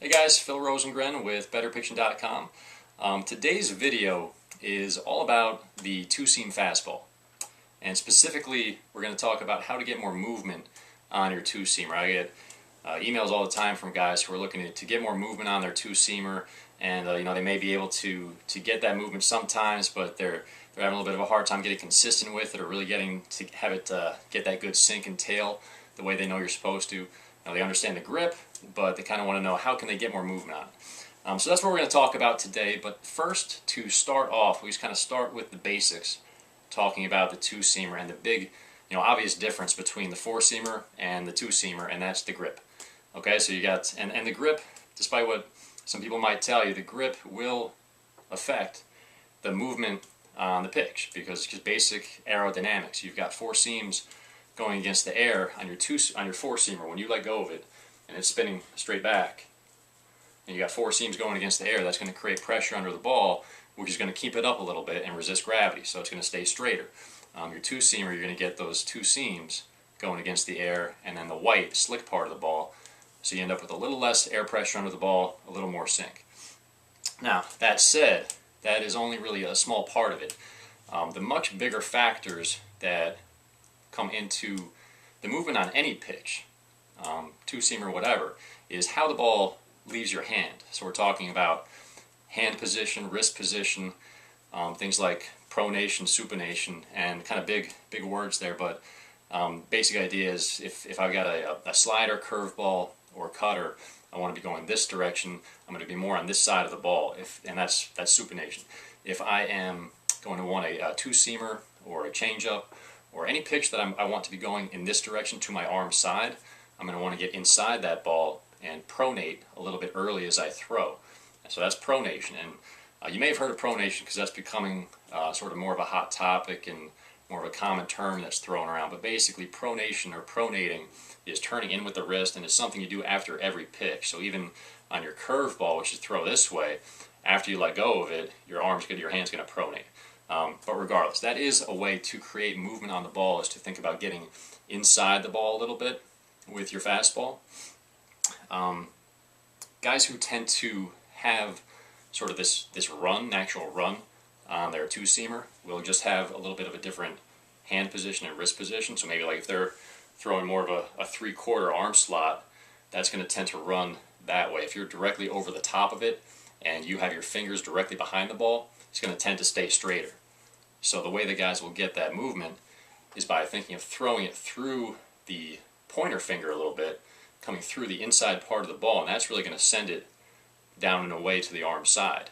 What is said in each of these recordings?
Hey guys, Phil Rosengren with BetterPitching.com. Today's video is all about the two-seam fastball. And specifically, we're going to talk about how to get more movement on your two-seamer. I get emails all the time from guys who are looking to get more movement on their two-seamer, and they may be able to get that movement sometimes, but they're having a little bit of a hard time getting consistent with it, or really getting to have it get that good sink and tail the way they know you're supposed to. Now, they understand the grip, but they kind of want to know how can they get more movement on it. So that's what we're going to talk about today. But first, to start off, we just kind of start with the basics, talking about the two-seamer and the big, obvious difference between the four-seamer and the two-seamer, and that's the grip. Okay, so you got, and the grip, despite what some people might tell you, the grip will affect the movement on the pitch because just basic aerodynamics. You've got four seams going against the air on your four-seamer. When you let go of it and it's spinning straight back, and you got four seams going against the air, that's going to create pressure under the ball, which is going to keep it up a little bit and resist gravity, so it's going to stay straighter. Your two-seamer, you're going to get those two seams going against the air, and then the white, slick part of the ball, so you end up with a little less air pressure under the ball, a little more sink. Now, that said, that is only really a small part of it. The much bigger factors that come into the movement on any pitch, two-seamer, whatever, is how the ball leaves your hand. So we're talking about hand position, wrist position, things like pronation, supination, and kind of big words there, but basic idea is if I've got a slider, curveball, or cutter, I want to be going this direction, I'm going to be more on this side of the ball, and that's supination. If I am going to want a two-seamer or a changeup, or any pitch that I want to be going in this direction to my arm side, I'm going to want to get inside that ball and pronate a little bit early as I throw. So that's pronation, and you may have heard of pronation because that's becoming sort of more of a hot topic and more of a common term that's thrown around. But basically, pronation or pronating is turning in with the wrist, and it's something you do after every pitch. So even on your curveball, which is throw this way, after you let go of it, your hand's going to pronate. But regardless, that is a way to create movement on the ball, is to think about getting inside the ball a little bit with your fastball. Guys who tend to have sort of this natural run on their two-seamer will just have a little bit of a different hand position and wrist position. So maybe like if they're throwing more of a three-quarter arm slot, that's going to tend to run that way. If you're directly over the top of it and you have your fingers directly behind the ball, it's going to tend to stay straighter. So the way the guys will get that movement is by thinking of throwing it through the pointer finger a little bit, coming through the inside part of the ball, and that's really going to send it down and away to the arm side.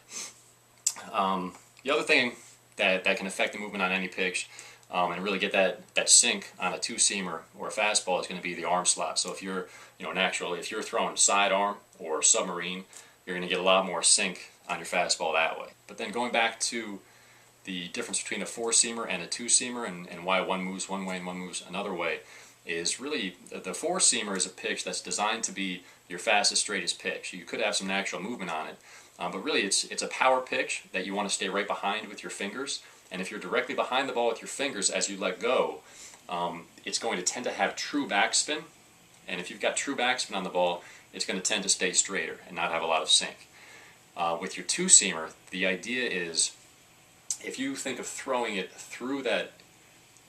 The other thing that can affect the movement on any pitch and really get that sink on a two-seamer or a fastball is going to be the arm slot. So if you're, naturally, if you're throwing sidearm or submarine, you're going to get a lot more sink on your fastball that way. But then going back to the difference between a four-seamer and a two-seamer and why one moves one way and one moves another way is really the four-seamer is a pitch that's designed to be your fastest, straightest pitch. You could have some natural movement on it, but really it's a power pitch that you want to stay right behind with your fingers. And if you're directly behind the ball with your fingers as you let go, it's going to tend to have true backspin. And if you've got true backspin on the ball, it's going to tend to stay straighter and not have a lot of sink. With your two-seamer, the idea is if you think of throwing it through that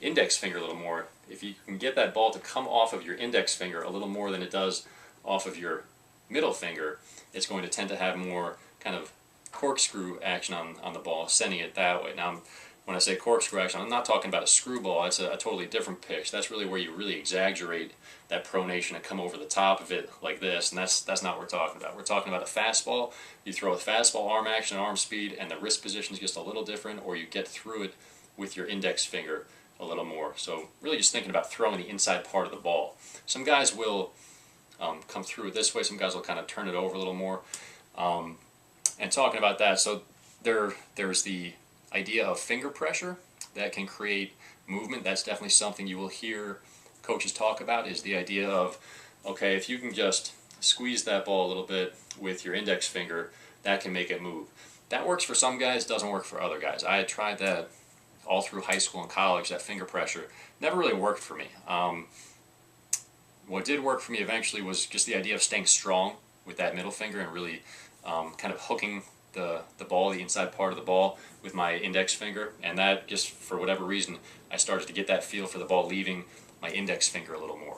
index finger a little more, if you can get that ball to come off of your index finger a little more than it does off of your middle finger, it's going to tend to have more kind of corkscrew action on the ball, sending it that way. Now, when I say corkscrew action, I'm not talking about a screwball. That's a totally different pitch. That's really where you really exaggerate that pronation and come over the top of it like this, and that's not what we're talking about. We're talking about a fastball. You throw a fastball arm action, arm speed, and the wrist position is just a little different, or you get through it with your index finger a little more. So really just thinking about throwing the inside part of the ball. Some guys will come through it this way. Some guys will kind of turn it over a little more. And talking about that, so there's the idea of finger pressure that can create movement. That's definitely something you will hear coaches talk about, is the idea of, okay, if you can just squeeze that ball a little bit with your index finger, that can make it move. That works for some guys, doesn't work for other guys. I had tried that all through high school and college, that finger pressure. Never really worked for me. What did work for me eventually was just the idea of staying strong with that middle finger and really kind of hooking the ball, the inside part of the ball, with my index finger. And that, just for whatever reason, I started to get that feel for the ball leaving my index finger a little more.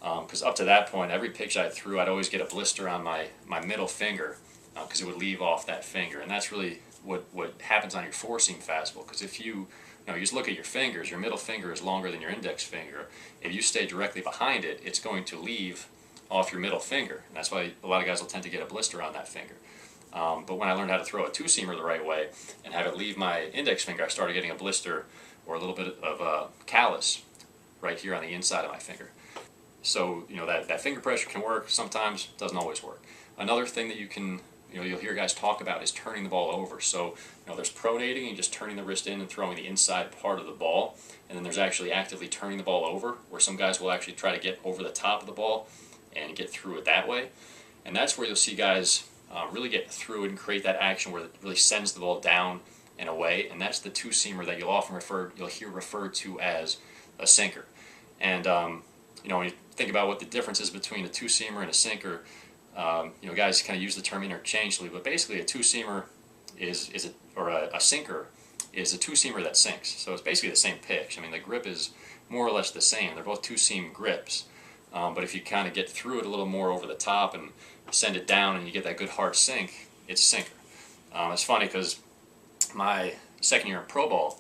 Because up to that point, every pitch I threw, I'd always get a blister on my middle finger because it would leave off that finger. And that's really what happens on your four-seam fastball. Because if you just look at your fingers, your middle finger is longer than your index finger. If you stay directly behind it, it's going to leave off your middle finger. And that's why a lot of guys will tend to get a blister on that finger. But when I learned how to throw a two-seamer the right way and have it leave my index finger, I started getting a blister or a little bit of a callus right here on the inside of my finger. So that finger pressure can work sometimes, doesn't always work. Another thing that you can, you'll hear guys talk about is turning the ball over. So there's pronating and just turning the wrist in and throwing the inside part of the ball, and then there's actually actively turning the ball over, where some guys will actually try to get over the top of the ball and get through it that way. And that's where you'll see guys really get through it and create that action where it really sends the ball down and away. And that's the two-seamer that you'll hear referred to as a sinker. And when you think about what the difference is between a two-seamer and a sinker, guys kind of use the term interchangeably, but basically a two-seamer a sinker is a two-seamer that sinks. So it's basically the same pitch. I mean, the grip is more or less the same. They're both two-seam grips. But if you kind of get through it a little more over the top and send it down and you get that good hard sink, it's a sinker. It's funny because my second year in pro ball,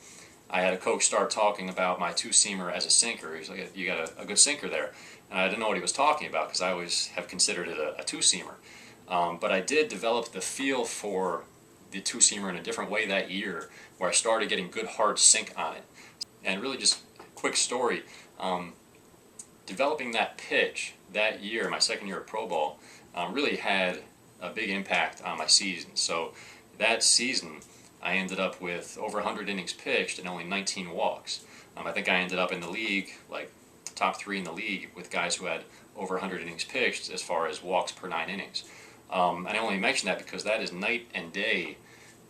I had a coach start talking about my two-seamer as a sinker. He's like, you got a good sinker there. And I didn't know what he was talking about because I always have considered it a two-seamer. But I did develop the feel for the two-seamer in a different way that year, where I started getting good hard sink on it. And really, just quick story, developing that pitch that year, my second year of pro ball, really had a big impact on my season. So that season, I ended up with over 100 innings pitched and only 19 walks. I think I ended up in the league, like top 3 in the league, with guys who had over 100 innings pitched as far as walks per 9 innings. And I only mention that because that is night and day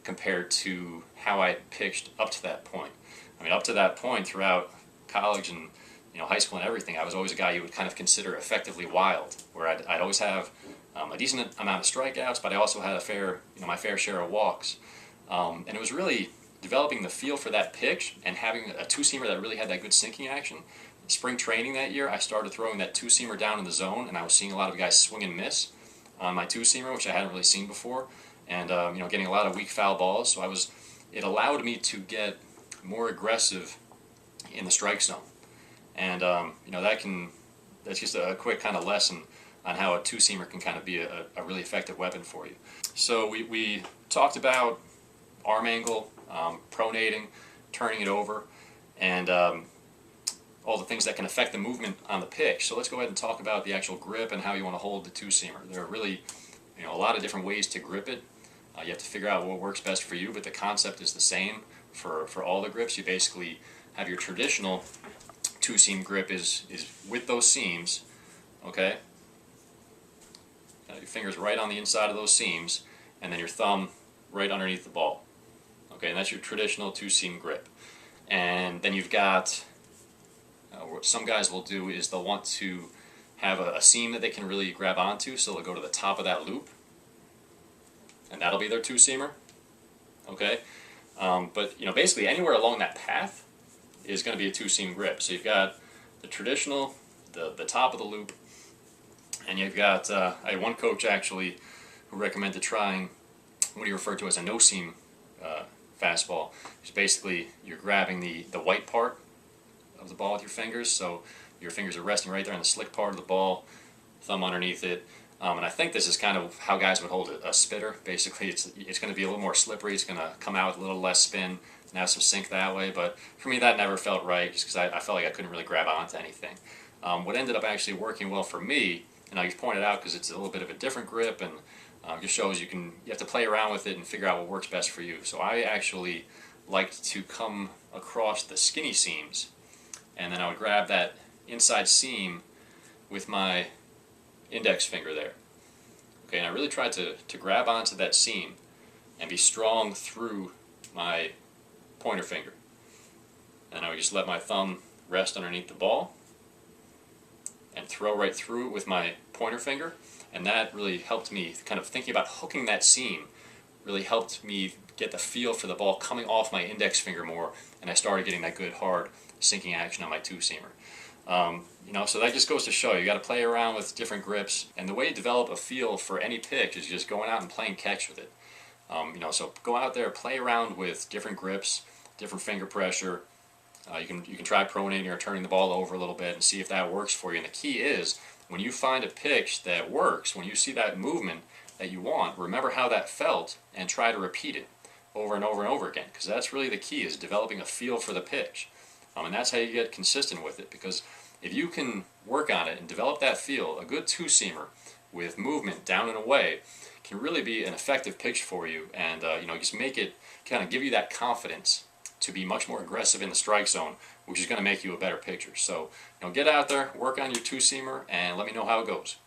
compared to how I pitched up to that point. I mean, up to that point, throughout college and high school and everything, I was always a guy you would kind of consider effectively wild, where I'd always have a decent amount of strikeouts, but I also had my fair share of walks. And it was really developing the feel for that pitch and having a two-seamer that really had that good sinking action. Spring training that year, I started throwing that two-seamer down in the zone, and I was seeing a lot of guys swing and miss on my two-seamer, which I hadn't really seen before, and getting a lot of weak foul balls. So it allowed me to get more aggressive in the strike zone. And that's just a quick kind of lesson on how a two-seamer can kind of be a really effective weapon for you. So we talked about arm angle, pronating, turning it over, and all the things that can affect the movement on the pitch. So let's go ahead and talk about the actual grip and how you want to hold the two-seamer. There are really a lot of different ways to grip it. You have to figure out what works best for you, but the concept is the same for all the grips. You basically have your traditional two-seam grip is with those seams, okay? Your fingers right on the inside of those seams, and then your thumb right underneath the ball. Okay, and that's your traditional two-seam grip. And then you've got, what some guys will do is they'll want to have a seam that they can really grab onto, so they'll go to the top of that loop, and that'll be their two-seamer. Okay, but basically anywhere along that path is going to be a two-seam grip. So you've got the traditional, the top of the loop, and you've got, I had one coach actually who recommended trying what he referred to as a no-seam fastball. It's basically you're grabbing the white part of the ball with your fingers, so your fingers are resting right there on the slick part of the ball, thumb underneath it. And I think this is kind of how guys would hold a spitter. Basically, it's going to be a little more slippery. It's going to come out with a little less spin and have some sink that way. But for me, that never felt right, just because I felt like I couldn't really grab onto anything. What ended up actually working well for me, and you've pointed out because it's a little bit of a different grip, and just shows you have to play around with it and figure out what works best for you. So I actually liked to come across the skinny seams, and then I would grab that inside seam with my index finger there. Okay, and I really tried to grab onto that seam and be strong through my pointer finger. And I would just let my thumb rest underneath the ball and throw right through it with my pointer finger. And that really helped me, kind of thinking about hooking that seam, really helped me get the feel for the ball coming off my index finger more, and I started getting that good hard sinking action on my two-seamer. So that just goes to show you got to play around with different grips, and the way you develop a feel for any pitch is just going out and playing catch with it. So go out there, play around with different grips, different finger pressure. You can try pronating or turning the ball over a little bit and see if that works for you. And the key is, when you find a pitch that works, when you see that movement that you want, remember how that felt and try to repeat it over and over and over again, because that's really the key, is developing a feel for the pitch. And that's how you get consistent with it, because if you can work on it and develop that feel, a good two-seamer with movement down and away can really be an effective pitch for you, and just make it, kind of give you that confidence to be much more aggressive in the strike zone, which is going to make you a better pitcher. So get out there, work on your two-seamer, and let me know how it goes.